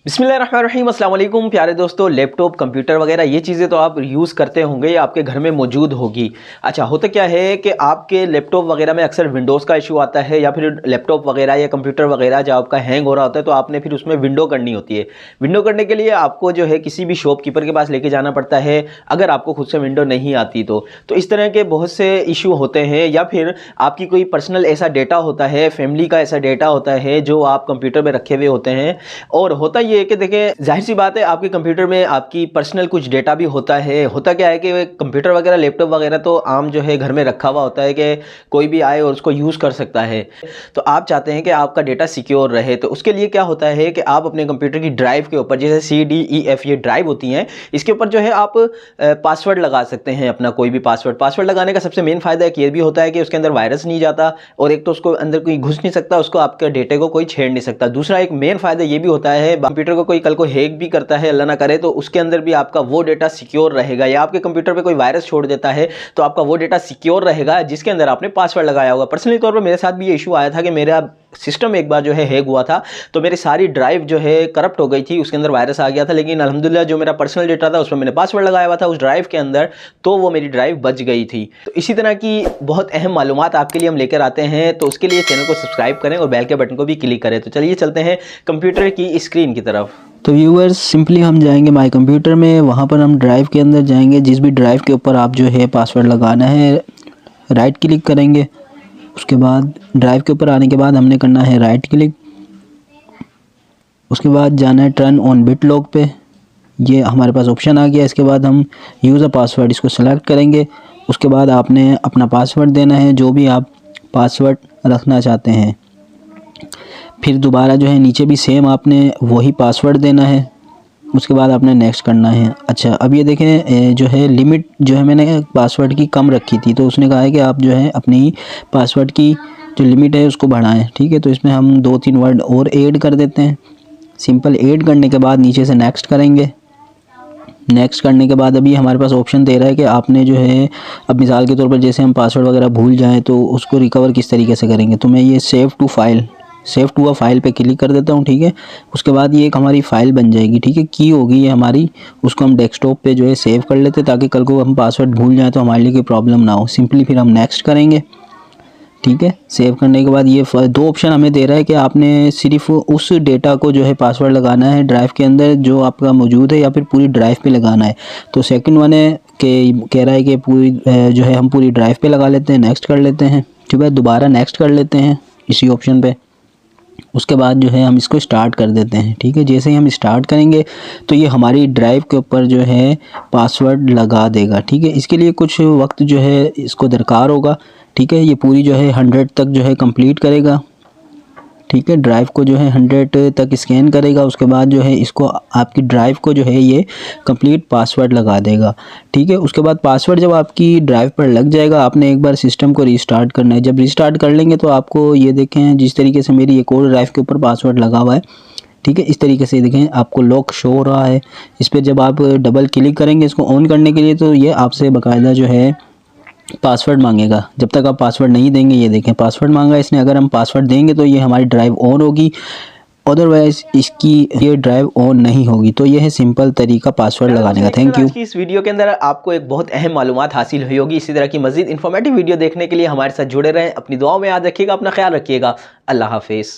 बिस्मिल्लाहिर्रहमानिर्रहीम, अस्सलाम वालेकुम प्यारे दोस्तों। लैपटॉप, कंप्यूटर वगैरह ये चीज़ें तो आप यूज़ करते होंगे या आपके घर में मौजूद होगी। अच्छा, होता क्या है कि आपके लैपटॉप वगैरह में अक्सर विंडोज़ का इशू आता है या फिर लैपटॉप वगैरह या कंप्यूटर वगैरह जब आपका हैंग हो रहा होता है तो आपने फिर उसमें विंडो करनी होती है। विंडो करने के लिए आपको जो है किसी भी शॉपकीपर के पास लेके जाना पड़ता है, अगर आपको खुद से विंडो नहीं आती तो इस तरह के बहुत से इशू होते हैं। या फिर आपकी कोई पर्सनल ऐसा डेटा होता है, फैमिली का ऐसा डेटा होता है जो आप कंप्यूटर में रखे हुए होते हैं। और होता ये है कि देखें, जाहिर सी बात है आपके कंप्यूटर में आपकी पर्सनल कुछ डेटा भी होता है। होता क्या है कि कंप्यूटर वगैरह, लैपटॉप वगैरह तो आम जो है घर में रखा हुआ होता है कि कोई भी आए और उसको यूज़ कर सकता है। तो आप चाहते हैं कि आपका डेटा सिक्योर रहे, तो उसके लिए क्या होता है कि आप अपने कंप्यूटर की ड्राइव के ऊपर, जैसे CDEF ये ड्राइव होती हैं, इसके ऊपर जो है आप पासवर्ड लगा सकते हैं, अपना कोई भी पासवर्ड लगाने का सबसे मेन फ़ायदा एक ये भी होता है कि उसके अंदर वायरस नहीं जाता, और एक तो उसको अंदर कोई घुस नहीं सकता, उसको आपके डेटे को कोई छेड़ नहीं सकता। दूसरा एक मेन फ़ायदा ये भी होता है, कंप्यूटर को कोई कल को हैक भी करता है, अल्लाह ना करे, तो उसके अंदर भी आपका वो डेटा सिक्योर रहेगा। या आपके कंप्यूटर पे कोई वायरस छोड़ देता है तो आपका वो डेटा सिक्योर रहेगा जिसके अंदर आपने पासवर्ड लगाया होगा। पर्सनली तौर पर मेरे साथ भी ये इशू आया था कि मेरा सिस्टम एक बार जो है हैक हुआ था, तो मेरी सारी ड्राइव जो है करप्ट हो गई थी, उसके अंदर वायरस आ गया था। लेकिन अल्हम्दुलिल्लाह जो मेरा पर्सनल डेटा था उसमें मैंने पासवर्ड लगाया हुआ था उस ड्राइव के अंदर, तो वो मेरी ड्राइव बच गई थी। तो इसी तरह की बहुत अहम मालूमात आपके लिए हम लेकर आते हैं, तो उसके लिए चैनल को सब्सक्राइब करें और बेल के बटन को भी क्लिक करें। तो चलिए चलते हैं कंप्यूटर की स्क्रीन की तरफ। तो व्यूअर्स, सिंपली हम जाएंगे माय कंप्यूटर में, वहाँ पर हम ड्राइव के अंदर जाएंगे। जिस भी ड्राइव के ऊपर आप जो है पासवर्ड लगाना है, राइट क्लिक करेंगे। उसके बाद ड्राइव के ऊपर आने के बाद हमने करना है राइट क्लिक। उसके बाद जाना है टर्न ऑन बिट लॉक पे, ये हमारे पास ऑप्शन आ गया। इसके बाद हम यूज़ अ पासवर्ड इसको सेलेक्ट करेंगे। उसके बाद आपने अपना पासवर्ड देना है, जो भी आप पासवर्ड रखना चाहते हैं। फिर दोबारा जो है नीचे भी सेम आपने वही पासवर्ड देना है। उसके बाद आपने नेक्स्ट करना है। अच्छा, अब ये देखें जो है लिमिट जो है मैंने पासवर्ड की कम रखी थी, तो उसने कहा है कि आप जो है अपनी पासवर्ड की जो लिमिट है उसको बढ़ाएं। ठीक है, तो इसमें हम 2-3 वर्ड और ऐड कर देते हैं। सिंपल ऐड करने के बाद नीचे से नेक्स्ट करेंगे। नेक्स्ट करने के बाद अभी हमारे पास ऑप्शन दे रहा है कि आपने जो है, अब मिसाल के तौर पर जैसे हम पासवर्ड वगैरह भूल जाएं तो उसको रिकवर किस तरीके से करेंगे। तो मैं ये सेव टू अ फाइल पे क्लिक कर देता हूँ। ठीक है, उसके बाद ये एक हमारी फ़ाइल बन जाएगी। ठीक है, की होगी ये हमारी, उसको हम डेस्कटॉप पे जो है सेव कर लेते हैं ताकि कल को हम पासवर्ड भूल जाएं तो हमारे लिए कोई प्रॉब्लम ना हो। सिंपली फिर हम नेक्स्ट करेंगे। ठीक है, सेव करने के बाद ये दो ऑप्शन हमें दे रहा है कि आपने सिर्फ उस डेटा को जो है पासवर्ड लगाना है ड्राइव के अंदर जो आपका मौजूद है, या फिर पूरी ड्राइव पे लगाना है। तो सेकंड वन है कि कह रहा है कि पूरी जो है हम पूरी ड्राइव पे लगा लेते हैं, नेक्स्ट कर लेते हैं। ठीक है, दोबारा नेक्स्ट कर लेते हैं इसी ऑप्शन पे। उसके बाद जो है हम इसको स्टार्ट कर देते हैं। ठीक है, जैसे ही हम स्टार्ट करेंगे तो ये हमारी ड्राइव के ऊपर जो है पासवर्ड लगा देगा। ठीक है, इसके लिए कुछ वक्त जो है इसको दरकार होगा। ठीक है, ये पूरी जो है 100 तक जो है कंप्लीट करेगा। ठीक है, ड्राइव को जो है 100 तक स्कैन करेगा। उसके बाद जो है इसको आपकी ड्राइव को जो है ये कंप्लीट पासवर्ड लगा देगा। ठीक है, उसके बाद पासवर्ड जब आपकी ड्राइव पर लग जाएगा, आपने एक बार सिस्टम को रीस्टार्ट करना है। जब रीस्टार्ट कर लेंगे तो आपको ये देखें, जिस तरीके से मेरी एक और ड्राइव के ऊपर पासवर्ड लगा हुआ है, ठीक है, इस तरीके से देखें आपको लॉक शो हो रहा है। इस पर जब आप डबल क्लिक करेंगे इसको ऑन करने के लिए, तो ये आपसे बाकायदा जो है पासवर्ड मांगेगा। जब तक आप पासवर्ड नहीं देंगे, ये देखें पासवर्ड मांगा इसने, अगर हम पासवर्ड देंगे तो ये हमारी ड्राइव ऑन होगी, अदरवाइज इसकी ये ड्राइव ऑन नहीं होगी। तो ये है सिंपल तरीका पासवर्ड लगाने का। Thank you. इस वीडियो के अंदर आपको एक बहुत अहम मालूमात हासिल हुई होगी। इसी तरह की मजीद इन्फॉर्मेटिव वीडियो देखने के लिए हमारे साथ जुड़े रहें। अपनी दुआओं में याद रखिएगा, अपना ख्याल रखिएगा। अल्लाह हाफिज़।